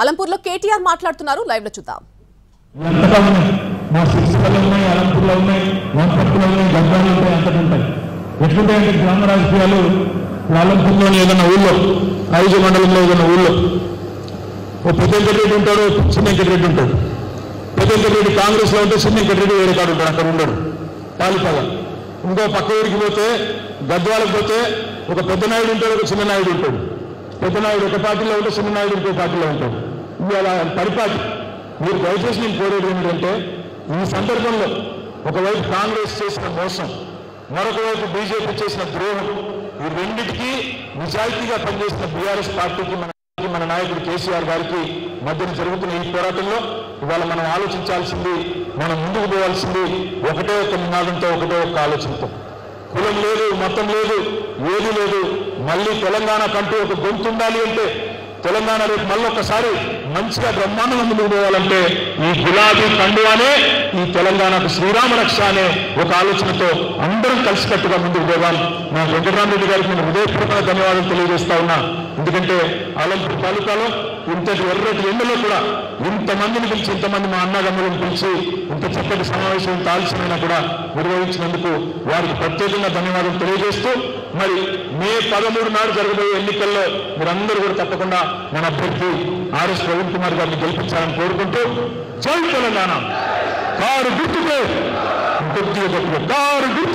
అలంపూర్లో కేటీఆర్ మాట్లాడుతున్నారు. లైవ్ లో చూద్దాం. మా శిక్షలు ఉన్నాయి, అలంపూర్లో ఉన్నాయి, వనపర్తిలో ఉన్నాయి, గద్వాలు ఉంటాయి, అంతటి ఉంటాయి. ఎట్లుంటాయంటే గ్రామ రాజకీయాలు అలంపూర్లోని ఏదైనా ఊళ్ళో, ఐదు మండలంలో ఏదైనా ఊళ్ళో ఓ పెద్ద వెంకటరెడ్డి ఉంటాడు, చిన్న వెంకటరెడ్డి ఉంటాడు. పెద్ద వెంకటరెడ్డి కాంగ్రెస్లో ఉంటే చిన్న వెంకటరెడ్డి వేరే కాడు ఉంటాడు, అక్కడ ఉండడు పాలిపగా. ఇంకో పక్క ఊరికి పోతే గద్వాలకు పోతే ఒక పెద్ద నాయుడు ఉంటాడు, ఒక చిన్న నాయుడు ఉంటాడు. పెద్ద నాయుడు ఒక పార్టీలో ఉంటే చిన్న నాయుడు ఇంకో పార్టీలో ఉంటాడు. ఇది అలా పరిపాటి. మీరు దయచేసి నేను కోరేది ఏమిటంటే ఈ సందర్భంలో ఒకవైపు కాంగ్రెస్ చేసిన మోసం, మరొక వైపు బీజేపీ చేసిన ద్రోహం, ఈ రెండింటికి నిజాయితీగా పనిచేసిన బీఆర్ఎస్ పార్టీకి మన నాయకుడు కేసీఆర్ గారికి మధ్యన జరుగుతున్న ఈ పోరాటంలో ఇవాళ మనం ఆలోచించాల్సింది, మనం ముందుకు పోవాల్సింది ఒకటే ఒక నినాదంతో, ఒకటే ఒక ఆలోచనతో. కులం లేదు, మతం లేదు, ఏది లేదు. మళ్ళీ తెలంగాణ కంటూ ఒక గొంతు ఉండాలి అంటే, తెలంగాణ రేపు మళ్ళీ ఒకసారి మంచిగా బ్రహ్మాండంగా ముందుకు పోవాలంటే ఈ గులాబీ కండువానే ఈ తెలంగాణకు శ్రీరామ రక్ష అనే ఒక ఆలోచనతో అందరం కలిసికట్టుగా ముందుకు పోదాం. నా వెంకటరామరెడ్డి గారికి నేను హృదయపూర్వక ధన్యవాదాలు తెలియజేస్తా ఉన్నా. ఎందుకంటే అలంపూర్ తాలూకాలో ఇంతటి ఎర్రటి ఎండలో కూడా ఇంతమందిని పిలిచి, ఇంతమంది మా అన్నదమ్ములను పిలిచి ఇంత చక్కటి సమావేశం ఇంత ఆలస్యమైనా కూడా నిర్వహించినందుకు వారికి ప్రత్యేకంగా ధన్యవాదాలు తెలియజేస్తూ, మరి మే 13 నాడు జరగబోయే ఎన్నికల్లో మీరందరూ కూడా తప్పకుండా మన అభ్యర్థి ఆర్ఎస్ ప్రవీణ్ కుమార్ గారిని గెలిపించాలని కోరుకుంటూ, జై తెలంగాణ. కారు గుర్తుకే, కారు గుర్తు.